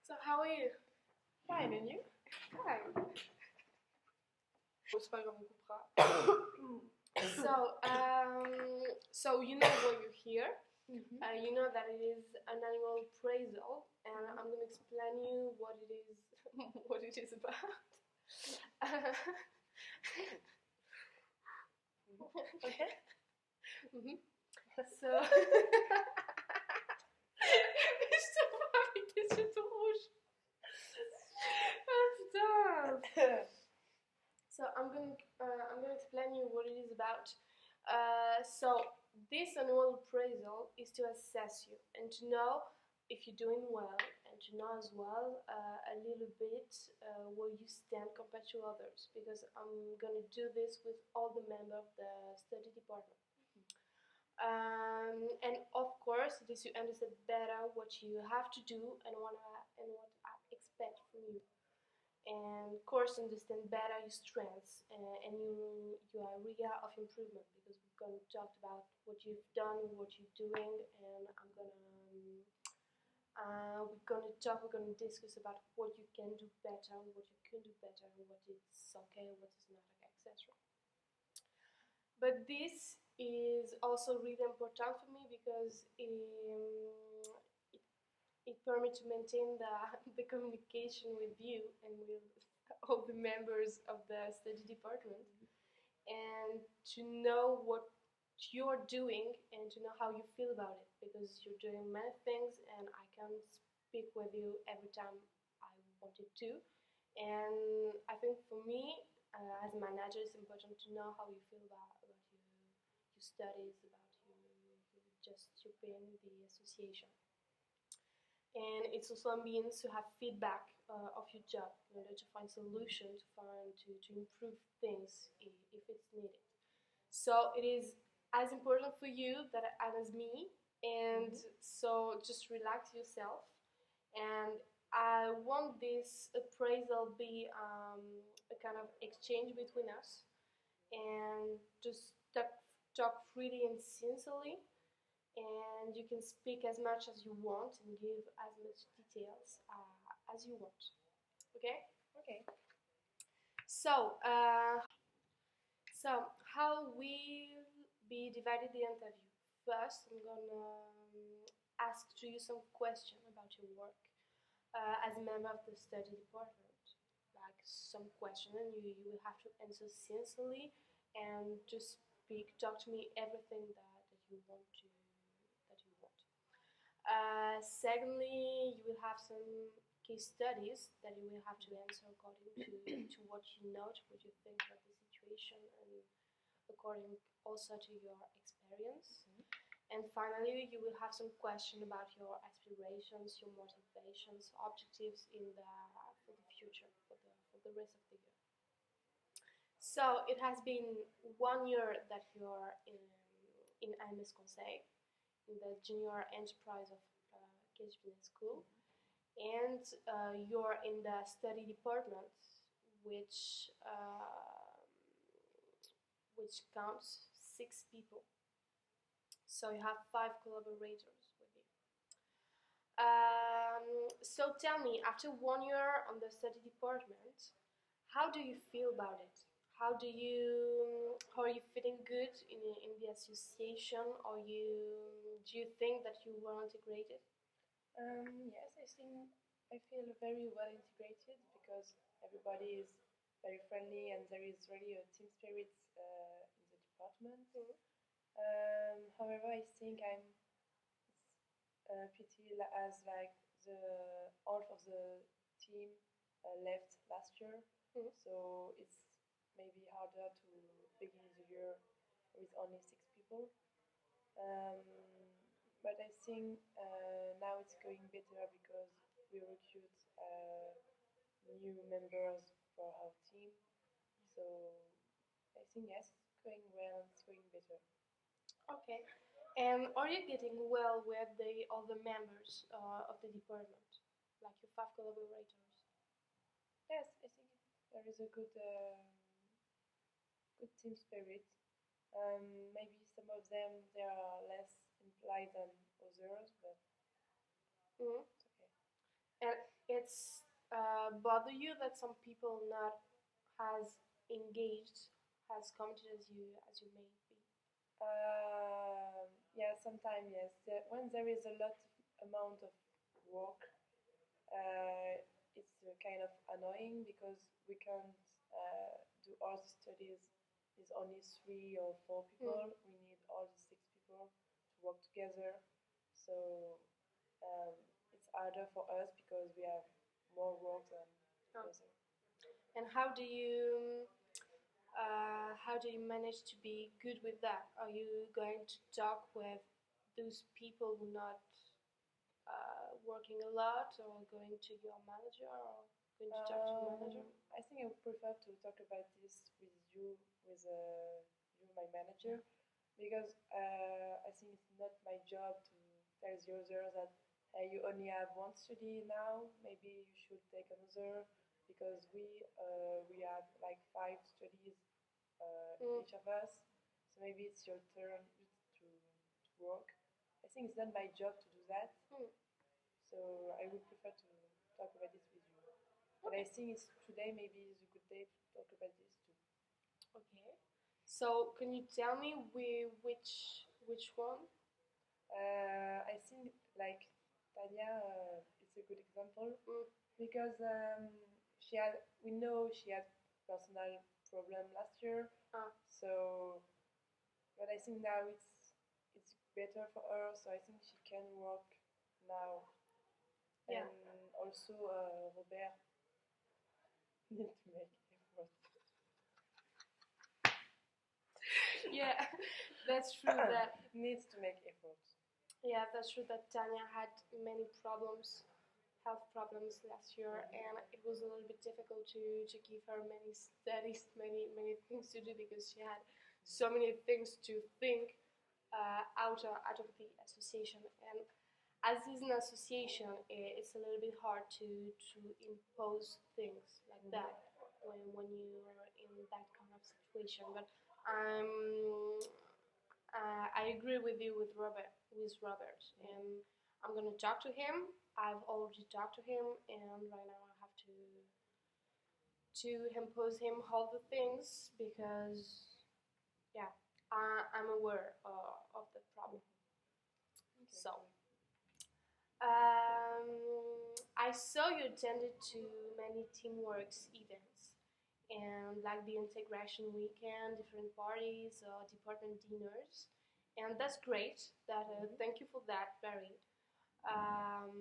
So how are you? Fine, and you? Fine. C'est pas grave, on coupera. So you know why you're here. You know that it is an annual appraisal, and I'm going to explain you what it is, what it is about. Okay. So, je te vois avec tes yeux tout rouges. Oh, putain. So I'm gonna explain you what it is about. So this annual appraisal is to assess you and to know if you're doing well, and to know as well a little bit where you stand compared to others, because I'm gonna do this with all the members of the study department. And of course, this you understand better what you have to do and what I expect from you. And of course, understand better your strengths and your area of improvement, because we're going to talk about what you've done, what you're doing, and we're going to discuss about what you can do better, what you can do better, and what is okay, what is not okay, etc. But this is also really important for me because it permits to maintain the communication with you and with all the members of the study department, and to know what you're doing and to know how you feel about it, because you're doing many things and I can't speak with you every time I wanted to. And I think for me, as a manager, it's important to know how you feel about your studies, about your being the association. And it's also a means to have feedback of your job in order to find solutions, to improve things if it's needed. So it is as important for you that as me, and so just relax yourself. And I want this appraisal be a kind of exchange between us, and just talk freely and sincerely, and you can speak as much as you want and give as much details as you want. Okay? Okay. So, how will be divided the interview? First, I'm gonna ask to you some questions about your work as a member of the study department, like some question, and you will have to answer sincerely and just talk to me everything that you want to. Secondly, you will have some case studies that you will have to answer according to what you know, to what you think about the situation, and according also to your experience. And finally, you will have some question about your aspirations, your motivations, objectives for the future, for the rest of the year. So it has been 1 year that you're in AMS Conseil, in the junior enterprise of Cage Business School, and you're in the study department, which counts 6 people. So you have 5 collaborators with you. So tell me, after 1 year on the study department, how do you feel about it? How are you feeling good in the association, or do you think that you were integrated? Yes, I feel very well integrated because everybody is very friendly and there is really a team spirit in the department. However, I think I'm pity as like the half of the team left last year, so it's maybe harder to begin the year with only 6 people. But I think now it's going better because we recruit new members for our team. So I think yes, it's going well, it's going better. Okay. And are you getting well with the other members of the department, like your 5 collaborators? Yes, I think there is a good team spirit. Maybe some of them they are less implied than others, but Mm-hmm. it's okay. And bother you that some people not as engaged, as committed as you may be? Yeah, sometimes yes. When there is a lot of amount of work, it's kind of annoying because we can't do all the studies with only 3 or 4 people. We need all the 6 people to work together. So um, it's harder for us because we have more work than Oh. others. And how do you manage to be good with that? Are you going to talk with those people who not working a lot, or going to your manager, or going to talk to your manager? I think I would prefer to talk about this with you, my manager, because I think it's not my job to tell the other that you only have one study now. Maybe you should take another because we have like 5 studies each of us. So maybe it's your turn to work. I think it's not my job to do that. So I would prefer to talk about this with you. And I think it's today maybe is a good day to talk about this too. Okay. So can you tell me which one? I think like Tanya, it's a good example Mm. because we know she had personal problem last year. Ah. So, but I think now it's better for her. So I think she can work now. Yeah. And also Robert need to make effort. Yeah, that's true. That needs to make effort. Yeah, that's true. That Tanya had many problems, health problems last year, and it was a little bit difficult to give her many studies, many things to do because she had so many things to think out of the association. And as is an association, it's a little bit hard to impose things like that when you're in that kind of situation. But I agree with you with Robert, and I'm gonna talk to him. I've already talked to him, and right now I have to impose him all the things because, yeah, I'm aware of the problem. Okay. So, I saw you attended to many teamworks events and like the integration weekend, different parties, department dinners, and that's great. Thank you for that, Barry. Um,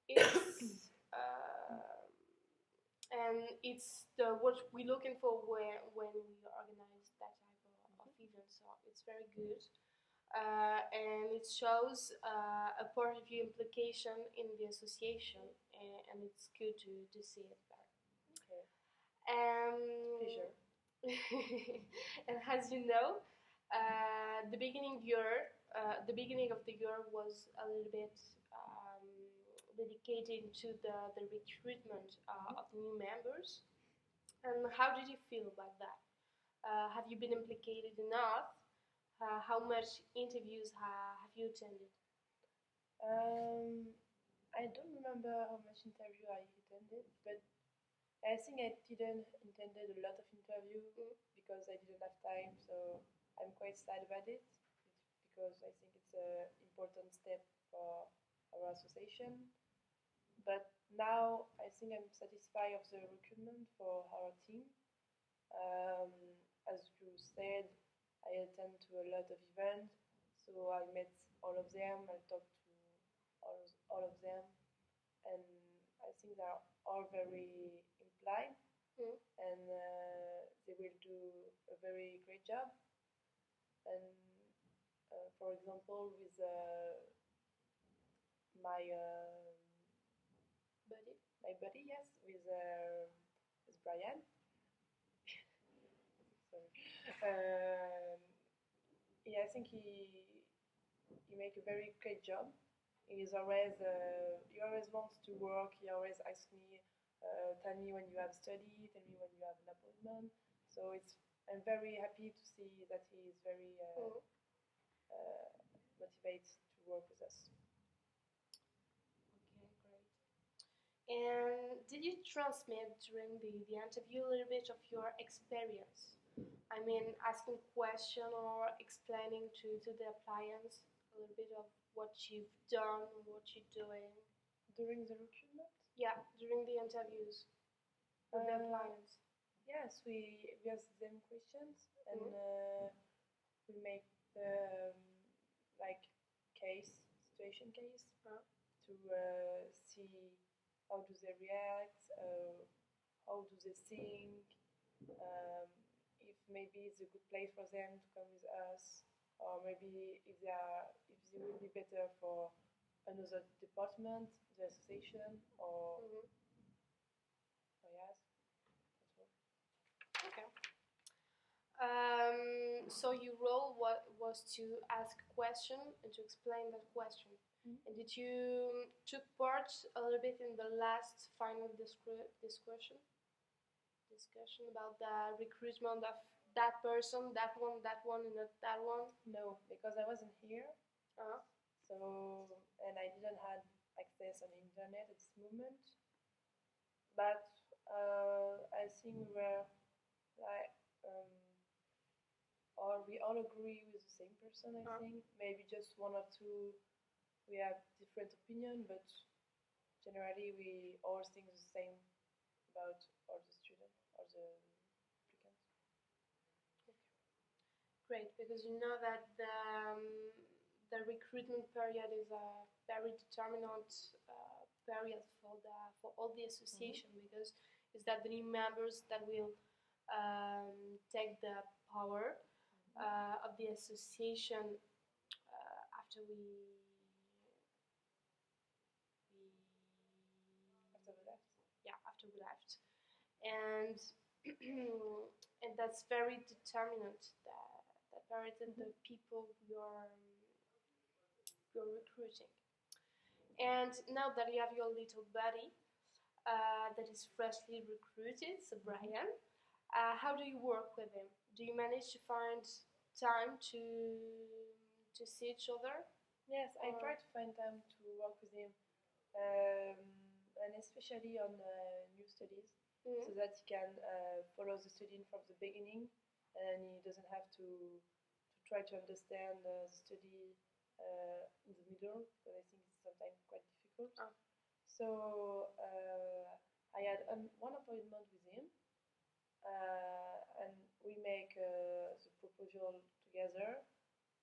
it's and it's what we're looking for when we organize that type of event. So it's very good. And it shows a part of your implication in the association, and it's good to see it there. Okay. Pleasure. And as you know, the beginning of the year was a little bit dedicated to the recruitment of new members. And how did you feel about that? Have you been implicated enough? How much interviews have you attended? I don't remember how much interview I attended, but I think I didn't attended a lot of interview because I didn't have time. So I'm quite sad about it because I think it's an important step for our association. But now I think I'm satisfied of the recruitment for our team. As you said, I attend to a lot of events, so I met all of them. I talked to all of them, and I think they are all very implied, and they will do a very great job. And for example, with my buddy, yes, with Brian. Sorry. Yeah, I think he make a very great job. He always wants to work. He always asks me, tell me when you have study, tell me when you have an appointment. So I'm very happy to see that he is very motivated to work with us. Okay, great. And did you transmit during the interview a little bit of your experience? I mean, asking question or explaining to the clients a little bit of what you've done, what you're doing. During the recruitment? Yeah, during the interviews with the clients. Yes, we ask them questions and we make the like situation case to see how do they react, how do they think, if maybe it's a good place for them to come with us, or maybe if they will be better for another department, the association, or yes, that's all. Okay. So your role was to ask a question and to explain that question. And did you took part a little bit in the last final discussion about the recruitment of that person, that one, and that one? No, because I wasn't here. Uh-huh. So, and I didn't have access on the internet at this moment. But I think we were like, or we all agree with the same person. I think maybe just one or two we have different opinion, but generally we all think the same about all the students or the applicants. Great, because you know that the recruitment period is a very determinant period for all the association, because it's that the new members that will take the power of the association after we after we left, and and that's very determinant, that period and the people you're recruiting. And now that you have your little buddy that is freshly recruited, so Brian, how do you work with him? Do you manage to find time to see each other? Yes, I try to find time to work with him, and especially on new studies, so that he can follow the study from the beginning, and he doesn't have to try to understand the study in the middle, because I think it's sometimes quite difficult. So I had one appointment with him, and we make the proposal together,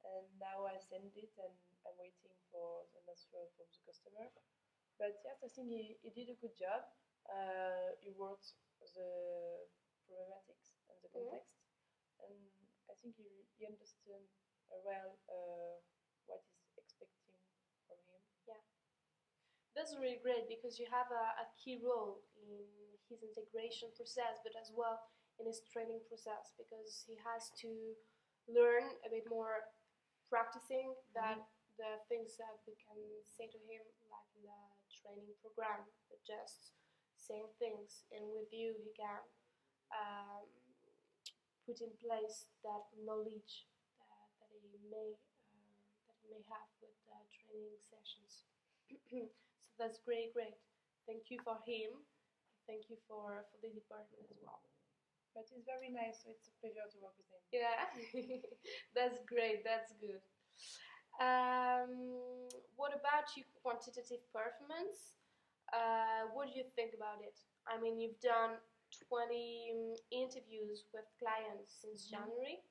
and now I send it, and I'm waiting for the answer from the customer. But yes, I think he did a good job. He worked the problematics and the context, and I think he understood well what is expecting from him. Yeah, that's really great, because you have a key role in his integration process, but as well in his training process, because he has to learn a bit more practicing that the things that we can say to him, like in the training program, but just saying things, and with you he can put in place that knowledge that he may have with the training sessions. So that's great. Thank you for him. Thank you for the department as well. But he's very nice, so it's a pleasure to work with him. Yeah, that's great. That's good. What about your quantitative performance? What do you think about it? I mean, you've done 20 interviews with clients since January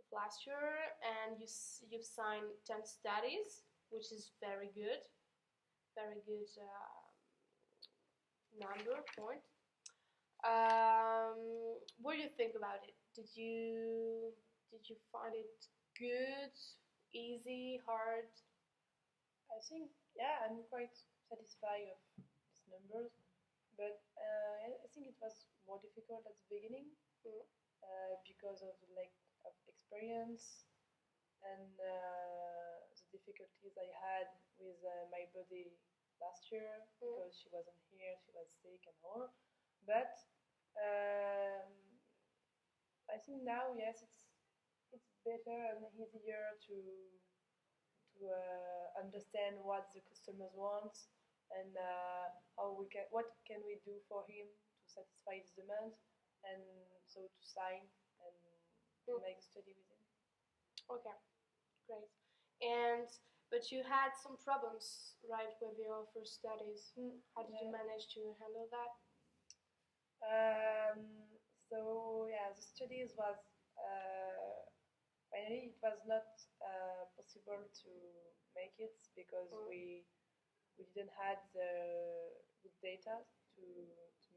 of last year, and you've signed 10 studies, which is very good. Very good point. What do you think about it? Did you find it good, easy, hard? I think, yeah, I'm quite satisfied of these numbers, but I think it was more difficult at the beginning because of the lack of experience and the difficulties I had with my body last year, because she wasn't here, she was sick and all. But I think now, yes, it's better and easier to understand what the customers want, and what can we do for him to satisfy his demands, and so to sign and make a study with him. Okay, great. And but you had some problems, right, with your first studies. How did you manage to handle that? So yeah, the studies was finally it was not possible to make it because we didn't had the good data to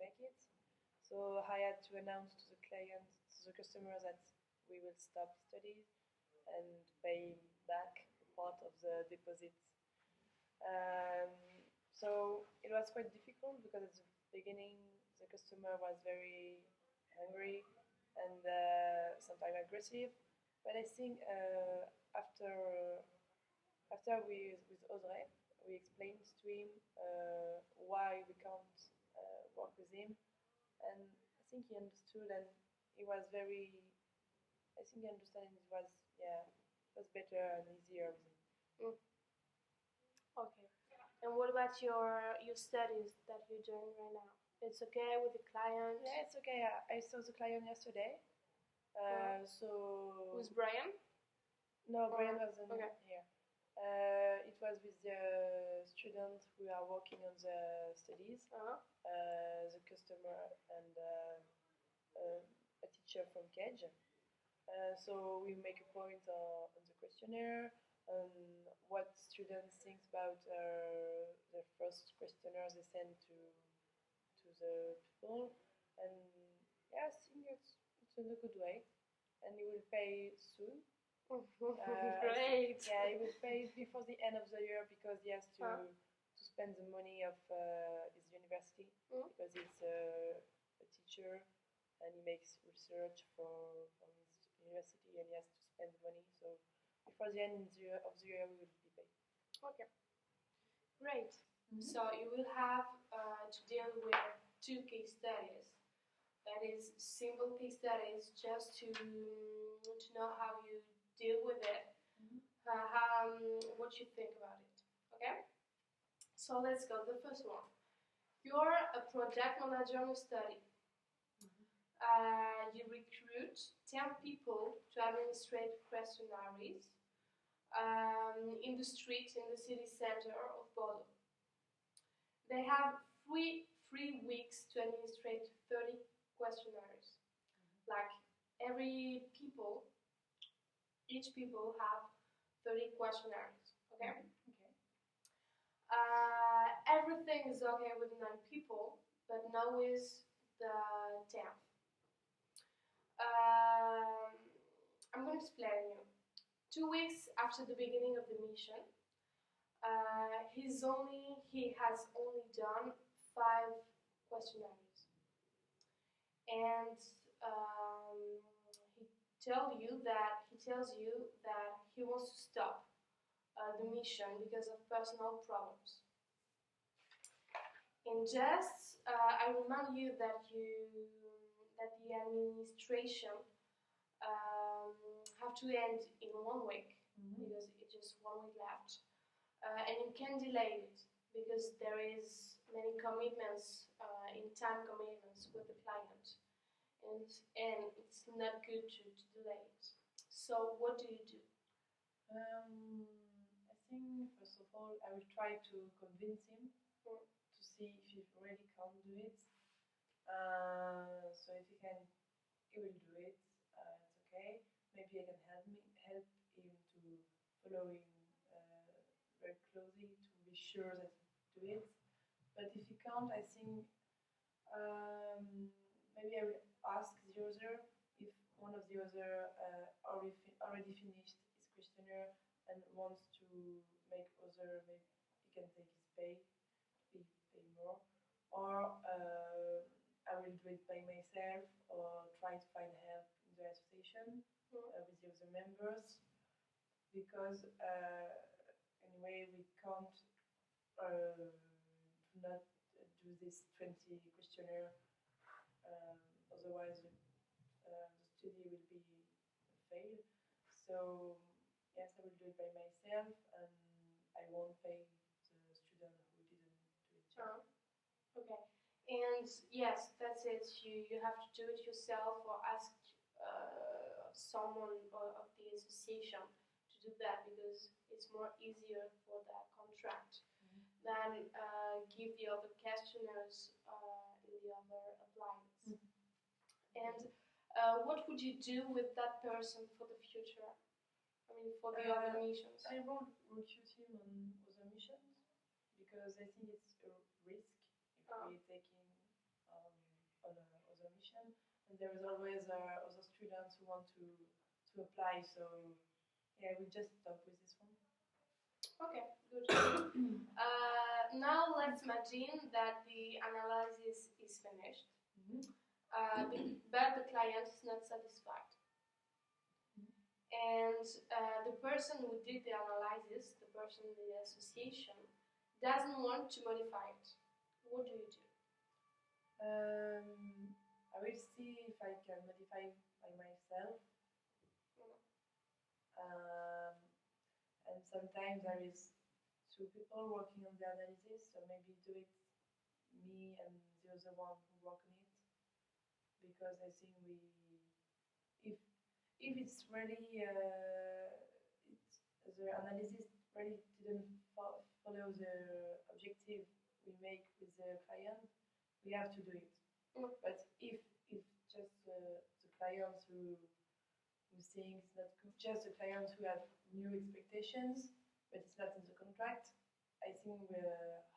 make it. So I had to announce to the client, to the customer, that we will stop studies and pay back a part of the deposit. Um, so it was quite difficult because at the beginning the customer was very angry and sometimes aggressive. But I think after we with Audrey, we explained to him why we can't work with him, and I think he understood, and he was very. I think he understood, and it was better and easier with him. Mm. Okay. And what about your studies that you're doing right now? It's okay with the client? Yeah, it's okay. I saw the client yesterday. So. Who's Brian? No, Brian wasn't okay. here. It was with the students who are working on the studies, the customer, and a teacher from Cage. So we make a point on the questionnaire, on what students think about the first questionnaire they send to the people, and yeah, I think it's in a good way, and he will pay soon. Great. Yeah, he will pay before the end of the year because he has to spend the money of his university because he's a teacher and he makes research for his university and he has to spend money. So before the end of the year, we will be paid. Okay. Great. So you will have to deal with 2 case studies. That is simple case studies just to know how you deal with it, what you think about it. Okay? So let's go. The first one. You're a project manager on a study. You recruit 10 people to administrate questionnaires in the streets in the city center of Bordeaux. They have three weeks to administrate 30 questionnaires. Like each people have 30 questionnaires. Okay? Okay. Everything is okay with 9 people, but now is the 10th. I'm going to explain you. 2 weeks after the beginning of the mission, he has only done 5 questionnaires, and he tells you that he wants to stop the mission because of personal problems. And just I remind you that the administration have to end in 1 week because it's just 1 week left, and you can delay it because there is many commitments in time commitments with the client, and it's not good to delay it. So what do you do? I think first of all I will try to convince him to see if he really can do it. So if he can, he will do it. It's okay. Maybe I can help him to follow him very closely to be sure that he do it. But if he can't, I think maybe I will ask the other if one of the other already finished his questionnaire and wants to make other, maybe he can take his pay more, or I will do it by myself or try to find help in the association with the other members, because anyway we can't not do this 20 questionnaire, otherwise the study will be a fail. So yes, I will do it by myself, and I won't pay the student who didn't do Okay. And yes, that's it. You have to do it yourself or ask someone of the association to do that because it's more easier for the contract than give the other questionnaires in the other appliance. And what would you do with that person for the future? I mean, for the other missions. I won't recruit him on other missions because I think it's a risk if we take him on other mission. And there is always other students who want to apply. So yeah, we just stop with this one. Okay, good. Now let's imagine that the analysis is finished, but the client is not satisfied. And the person who did the analysis, the person in the association, doesn't want to modify it. What do you do? I will see if I can modify by myself. And sometimes there is two people working on the analysis, so maybe do it me and the other one who work on it, because I think if it's really the analysis really didn't follow the objective we make with the client, we have to do it. But if just the clients who think it's not good, just the clients who have new expectations, but it's not in the contract, I think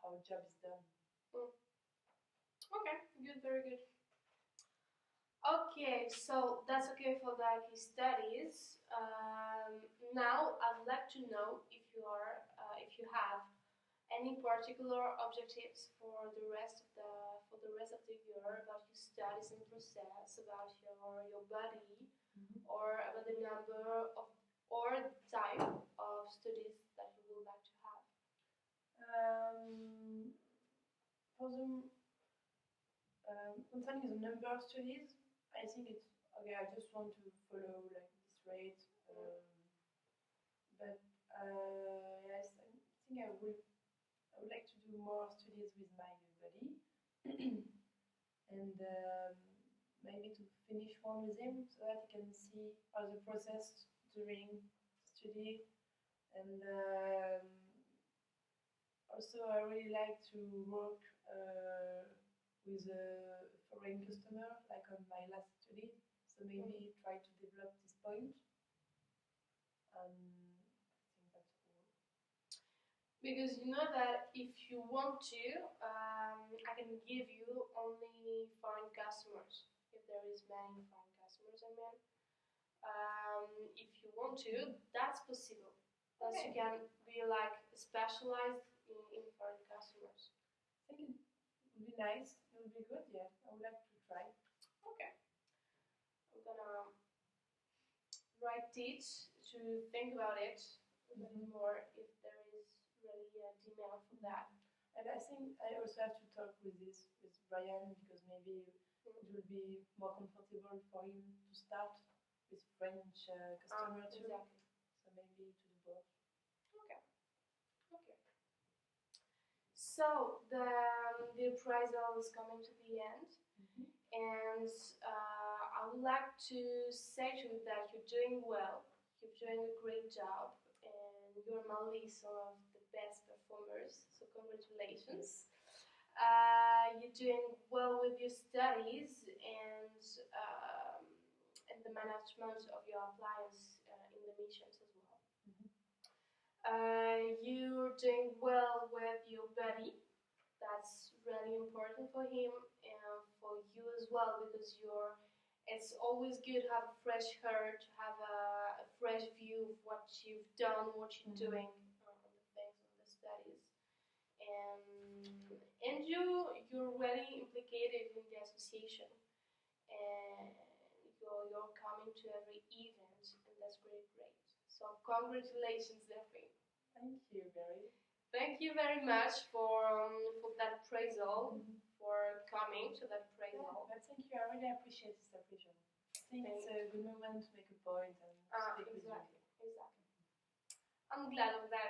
our job is done. Okay, good, very good. Okay, so that's okay for the case studies. Now I'd like to know if you have any particular objectives for the rest of the year about your studies and process, about your body, or about the number of or the type of studies that you would like to have. For the concerning the number of studies, I think it's okay. I just want to follow like this rate, but yes, I think I would like to do more studies with my buddy, and maybe to finish one with him so that he can see how the process during study, and also I really like to work with a foreign customer, like on my last study. So maybe try to develop this point. I think that's all. Because you know that if you want to, I can give you only foreign customers. If there is many foreign customers, I mean, if you want to, that's possible. That you can be like specialized in foreign customers. I think it would be nice. It would be good. Yeah, I would like to try. Okay. I'm gonna write it to think about it a bit more if there is really a demand for that. And I think I also have to talk with Brian, because maybe it will be more comfortable for him to start with French customer too. Exactly. So maybe to do both. Okay. Okay. So the appraisal is coming to the end, and I would like to say to you that you're doing well. You're doing a great job, and you're on my list of the best performers. So congratulations. You're doing well with your studies and the management of your appliance in the missions as well. You're doing well with your buddy. That's really important for him and for you as well, because it's always good to have a fresh heart, to have a fresh view of what you've done, what you're doing on the things, on the studies. And you're really implicated in the association, and you're coming to every event, and that's really great. So congratulations, Daphne. Thank you, Barry. Thank you very much for that appraisal, for coming to that appraisal. But thank you. I really appreciate this appraisal. I think it's a good moment to make a point and speak with you. Exactly. I'm glad of that.